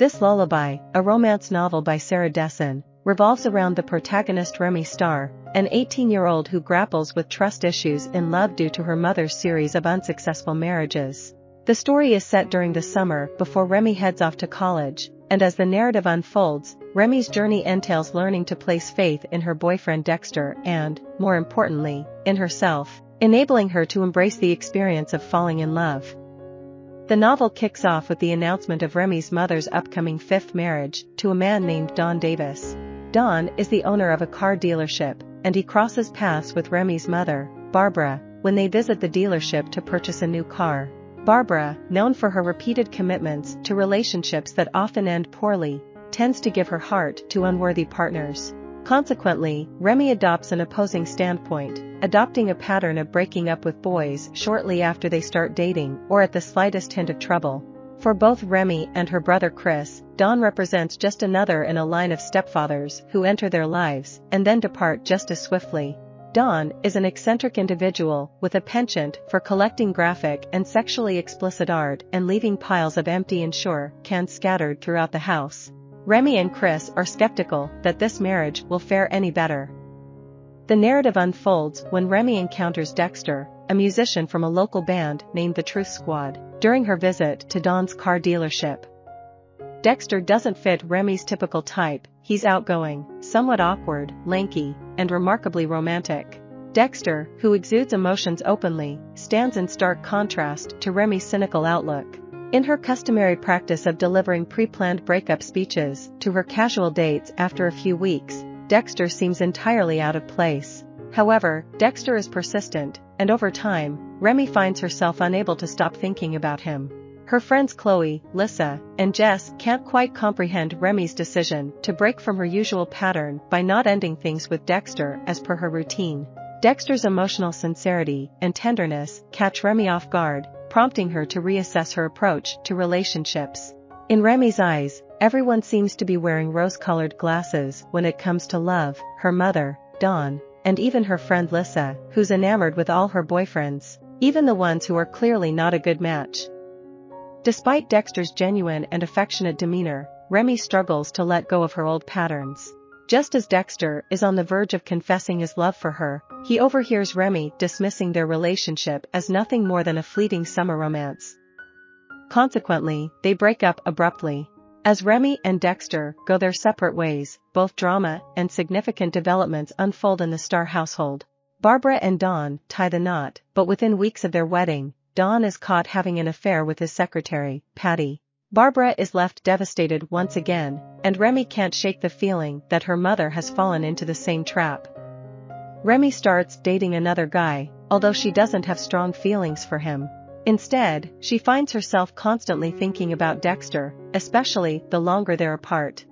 This Lullaby, a romance novel by Sarah Dessen, revolves around the protagonist Remy Starr, an 18-year-old who grapples with trust issues in love due to her mother's series of unsuccessful marriages. The story is set during the summer before Remy heads off to college, and as the narrative unfolds, Remy's journey entails learning to place faith in her boyfriend Dexter and, more importantly, in herself, enabling her to embrace the experience of falling in love. The novel kicks off with the announcement of Remy's mother's upcoming fifth marriage to a man named Don Davis. Don is the owner of a car dealership, and he crosses paths with Remy's mother, Barbara, when they visit the dealership to purchase a new car. Barbara, known for her repeated commitments to relationships that often end poorly, tends to give her heart to unworthy partners. Consequently, Remy adopts an opposing standpoint, adopting a pattern of breaking up with boys shortly after they start dating or at the slightest hint of trouble. For both Remy and her brother Chris, Don represents just another in a line of stepfathers who enter their lives and then depart just as swiftly. Don is an eccentric individual with a penchant for collecting graphic and sexually explicit art and leaving piles of empty Ensure cans scattered throughout the house. Remy and Chris are skeptical that this marriage will fare any better. The narrative unfolds when Remy encounters Dexter, a musician from a local band named the Truth Squad, during her visit to Don's car dealership. Dexter doesn't fit Remy's typical type. He's outgoing, somewhat awkward, lanky, and remarkably romantic. Dexter, who exudes emotions openly, stands in stark contrast to Remy's cynical outlook. In her customary practice of delivering pre-planned breakup speeches to her casual dates after a few weeks, Dexter seems entirely out of place. However, Dexter is persistent, and over time, Remy finds herself unable to stop thinking about him. Her friends Chloe, Lissa, and Jess can't quite comprehend Remy's decision to break from her usual pattern by not ending things with Dexter as per her routine. Dexter's emotional sincerity and tenderness catch Remy off guard, prompting her to reassess her approach to relationships. In Remy's eyes, everyone seems to be wearing rose-colored glasses when it comes to love: her mother, Dawn, and even her friend Lissa, who's enamored with all her boyfriends, even the ones who are clearly not a good match. Despite Dexter's genuine and affectionate demeanor, Remy struggles to let go of her old patterns. Just as Dexter is on the verge of confessing his love for her, he overhears Remy dismissing their relationship as nothing more than a fleeting summer romance. Consequently, they break up abruptly. As Remy and Dexter go their separate ways, both drama and significant developments unfold in the Starr household. Barbara and Don tie the knot, but within weeks of their wedding, Don is caught having an affair with his secretary, Patty. Barbara is left devastated once again, and Remy can't shake the feeling that her mother has fallen into the same trap. Remy starts dating another guy, although she doesn't have strong feelings for him. Instead, she finds herself constantly thinking about Dexter, especially the longer they're apart.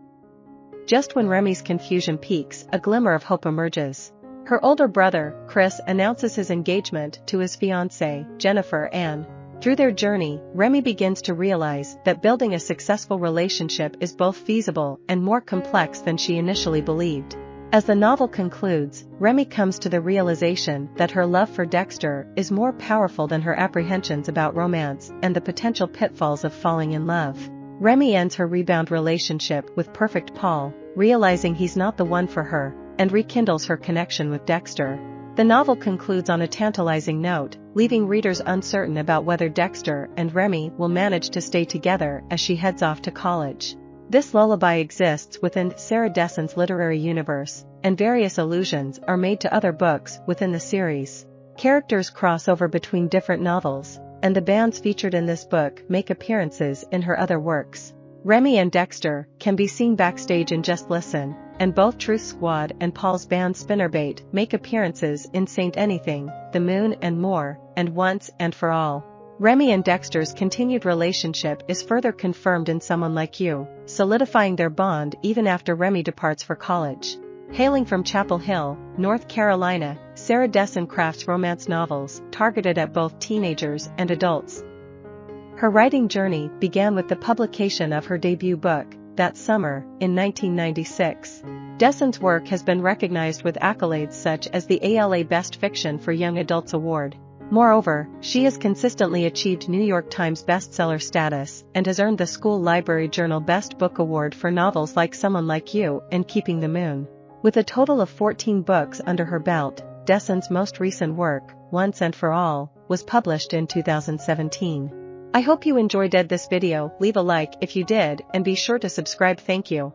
Just when Remy's confusion peaks, a glimmer of hope emerges. Her older brother, Chris, announces his engagement to his fiancée, Jennifer, and through their journey, Remy begins to realize that building a successful relationship is both feasible and more complex than she initially believed. As the novel concludes, Remy comes to the realization that her love for Dexter is more powerful than her apprehensions about romance and the potential pitfalls of falling in love. Remy ends her rebound relationship with Perfect Paul, realizing he's not the one for her, and rekindles her connection with Dexter. The novel concludes on a tantalizing note, leaving readers uncertain about whether Dexter and Remy will manage to stay together as she heads off to college. This lullaby exists within Sarah Dessen's literary universe, and various allusions are made to other books within the series. Characters cross over between different novels, and the bands featured in this book make appearances in her other works. Remy and Dexter can be seen backstage in Just Listen, and both Truth Squad and Paul's band Spinnerbait make appearances in Saint Anything, The Moon and More, and Once and For All. Remy and Dexter's continued relationship is further confirmed in Someone Like You, solidifying their bond even after Remy departs for college. Hailing from Chapel Hill, North Carolina, Sarah Dessen crafts romance novels targeted at both teenagers and adults. Her writing journey began with the publication of her debut book, That Summer, in 1996. Dessen's work has been recognized with accolades such as the ALA Best Fiction for Young Adults Award. Moreover, she has consistently achieved New York Times bestseller status and has earned the School Library Journal Best Book Award for novels like Someone Like You and Keeping the Moon. With a total of 14 books under her belt, Dessen's most recent work, Once and For All, was published in 2017. I hope you enjoyed this video. Leave a like if you did and be sure to subscribe. Thank you.